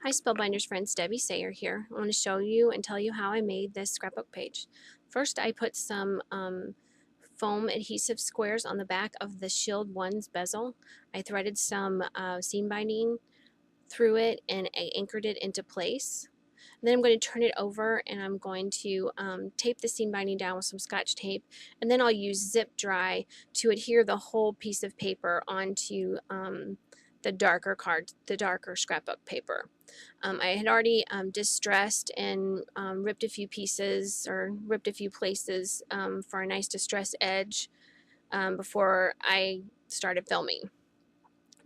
Hi Spellbinders friends, Debbie Seyer here. I want to show you and tell you how I made this scrapbook page. First I put some foam adhesive squares on the back of the Shields One Bezel. I threaded some seam binding through it and I anchored it into place. And then I'm going to turn it over and I'm going to tape the seam binding down with some Scotch tape, and then I'll use zip dry to adhere the whole piece of paper onto the darker scrapbook paper. I had already distressed and ripped a few pieces or ripped a few places for a nice distress edge before I started filming.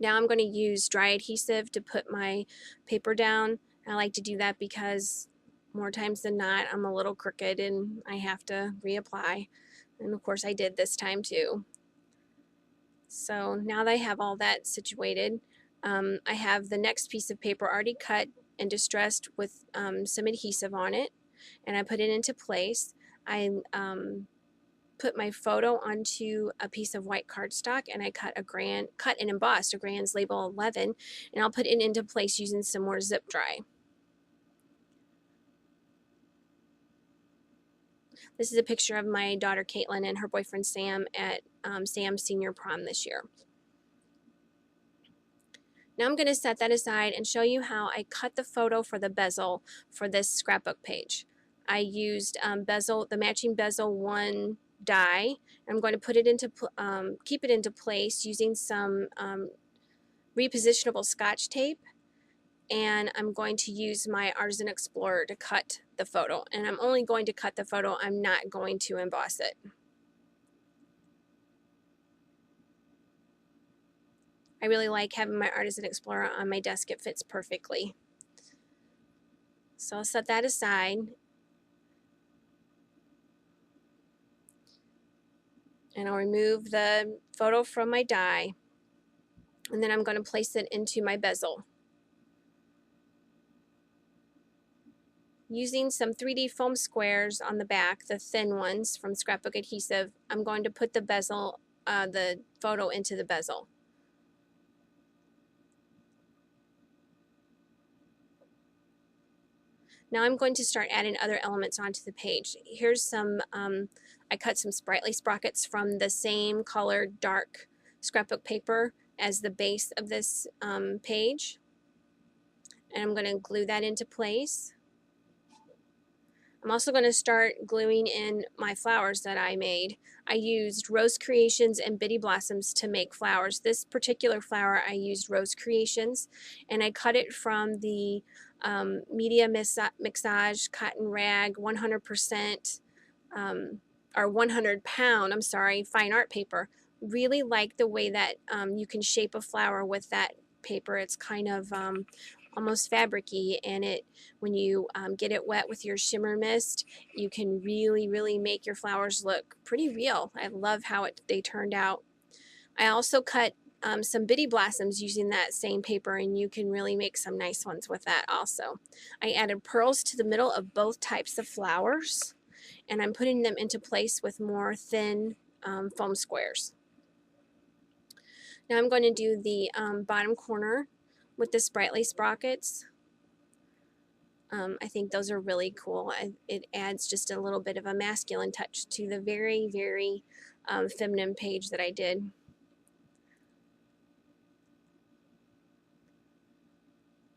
Now I'm going to use dry adhesive to put my paper down. I like to do that because more times than not I'm a little crooked and I have to reapply. And of course I did this time too. So now that I have all that situated, I have the next piece of paper already cut and distressed with some adhesive on it, and I put it into place. I put my photo onto a piece of white cardstock and I cut and embossed a Grand's label 11, and I'll put it into place using some more zip dry. This is a picture of my daughter Caitlyn and her boyfriend Sam at Sam's senior prom this year. Now I'm going to set that aside and show you how I cut the photo for the bezel for this scrapbook page. I used the matching bezel 1 die. I'm going to put it into keep it into place using some repositionable Scotch tape, and I'm going to use my Artisan Explorer to cut the photo. And I'm only going to cut the photo. I'm not going to emboss it. I really like having my Artisan Explorer on my desk. It fits perfectly. So I'll set that aside. And I'll remove the photo from my die, and then I'm going to place it into my bezel. Using some 3D foam squares on the back, the thin ones from scrapbook adhesive, I'm going to put the photo into the bezel. Now I'm going to start adding other elements onto the page. Here's some, I cut some sprightly sprockets from the same colored dark scrapbook paper as the base of this page. And I'm going to glue that into place. I'm also going to start gluing in my flowers that I made. I used Rose Creations and Bitty Blossoms to make flowers. This particular flower I used Rose Creations, and I cut it from the Media Mixage Cotton Rag 100% or 100 pound, I'm sorry, fine art paper. Really like the way that you can shape a flower with that paper. It's kind of almost fabric-y, and when you get it wet with your shimmer mist, you can really make your flowers look pretty real. I love how they turned out. I also cut some Bitty Blossoms using that same paper, and you can really make some nice ones with that also. I added pearls to the middle of both types of flowers, and I'm putting them into place with more thin foam squares. Now I'm going to do the bottom corner with the sprightly sprockets. I think those are really cool. It adds just a little bit of a masculine touch to the very feminine page that I did.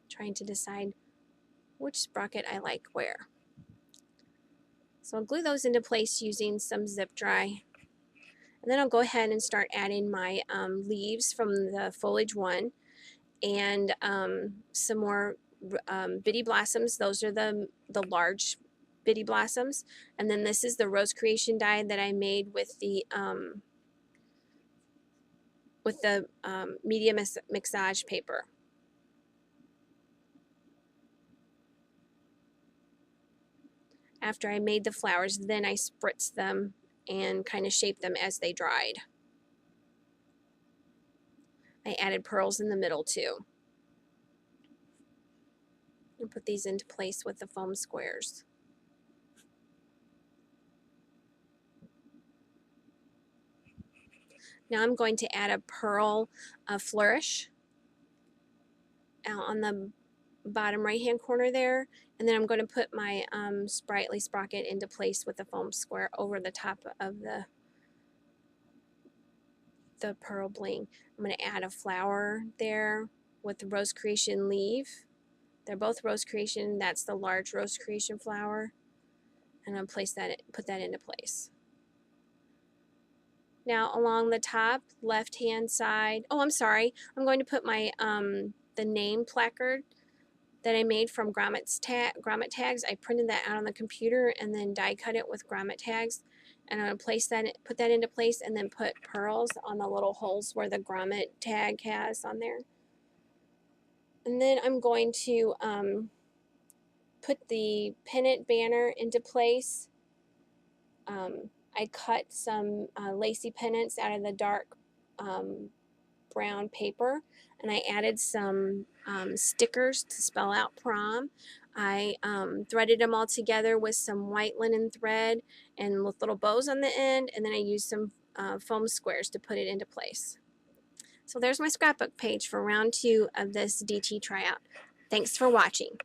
Trying to decide which sprocket I like where. So I'll glue those into place using some zip dry. And then I'll go ahead and start adding my leaves from the foliage 1 and some more Bitty Blossoms. Those are the large Bitty Blossoms. And then this is the Rose Creation die that I made with the Media Mixage paper. After I made the flowers, then I spritzed them and kind of shaped them as they dried. I added pearls in the middle too. And put these into place with the foam squares. Now I'm going to add a pearl flourish on the bottom right hand corner there, and then I'm going to put my sprightly sprocket into place with the foam square over the top of the pearl bling. I'm going to add a flower there with the Rose Creation leaf. They're both Rose Creation. That's the large Rose Creation flower, and I'll put that into place. Now along the top left hand side, oh I'm sorry, I'm going to put my the name placard that I made from grommet tags. I printed that out on the computer and then die cut it with grommet tags, and I'm going to put that into place, and then put pearls on the little holes where the grommet tag has on there. And then I'm going to put the pennant banner into place. I cut some lacy pennants out of the dark brown paper, and I added some stickers to spell out prom. I threaded them all together with some white linen thread and with little bows on the end, and then I used some foam squares to put it into place. So there's my scrapbook page for round 2 of this DT tryout. Thanks for watching.